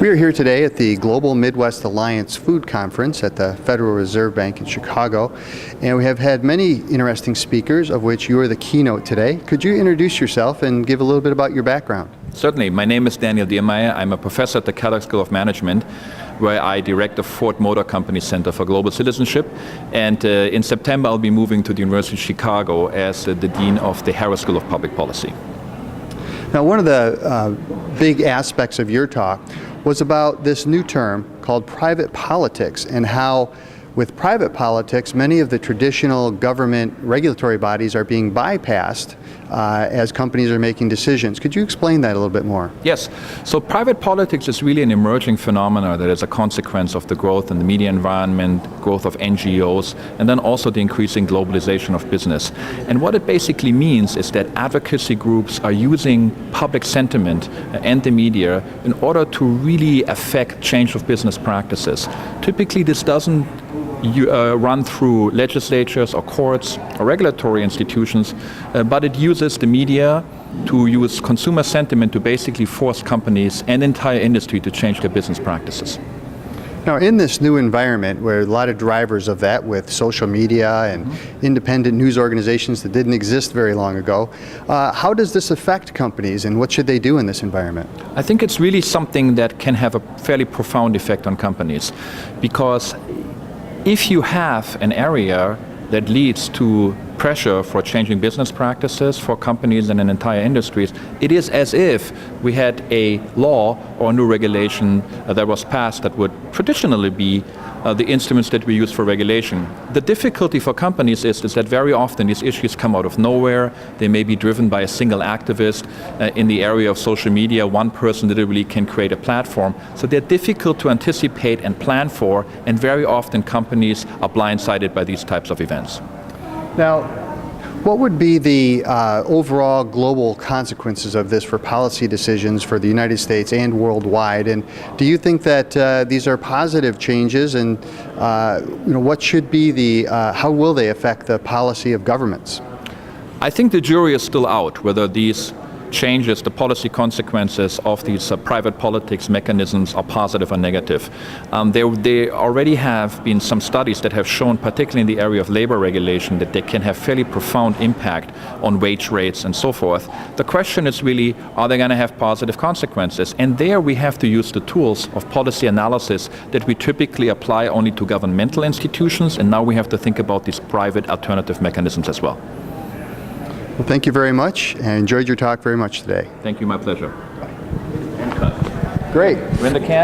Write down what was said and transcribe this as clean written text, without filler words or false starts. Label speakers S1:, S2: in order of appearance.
S1: We are here today at the Global Midwest Alliance Food Conference at the Federal Reserve Bank in Chicago, and we have had many interesting speakers, of which you are the keynote today. Could you introduce yourself and give a little bit about your background?
S2: Certainly. My name is Daniel Diermeier. I'm a professor at the Kellogg School of Management, where I direct the Ford Motor Company Center for Global Citizenship. And in September, I'll be moving to the University of Chicago as the Dean of the Harris School of Public Policy.
S1: Now, one of the big aspects of your talk was about this new term called private politics, and how with private politics, many of the traditional government regulatory bodies are being bypassed as companies are making decisions. Could you explain that a little bit more?
S2: Yes. So private politics is really an emerging phenomenon that is a consequence of the growth in the media environment, growth of NGOs, and then also the increasing globalization of business. And what it basically means is that advocacy groups are using public sentiment and the media in order to really affect change of business practices. Typically, this doesn't run through legislatures or courts or regulatory institutions, but it uses the media to use consumer sentiment to basically force companies and entire industry to change their business practices.
S1: Now, in this new environment where a lot of drivers of that with social media and independent news organizations that didn't exist very long ago, how does this affect companies and what should they do in this environment?
S2: I think it's really something that can have a fairly profound effect on companies, because if you have an area that leads to pressure for changing business practices for companies and entire industries, it is as if we had a law or a new regulation that was passed that would traditionally be the instruments that we use for regulation. The difficulty for companies is that very often these issues come out of nowhere. They may be driven by a single activist. In the area of social media, one person literally can create a platform. So they're difficult to anticipate and plan for, and very often companies are blindsided by these types of events.
S1: Now, what would be the overall global consequences of this for policy decisions for the United States and worldwide? And do you think that these are positive changes? And what should be how will they affect the policy of governments?
S2: I think the jury is still out whether these changes, the policy consequences of these private politics mechanisms are positive or negative. There already have been some studies that have shown, particularly in the area of labor regulation, that they can have fairly profound impact on wage rates and so forth. The question is really, are they going to have positive consequences? And there we have to use the tools of policy analysis that we typically apply only to governmental institutions, and now we have to think about these private alternative mechanisms as well.
S1: Well, thank you very much. I enjoyed your talk very much today.
S2: Thank you, my pleasure.
S1: Great.
S2: We're in the can.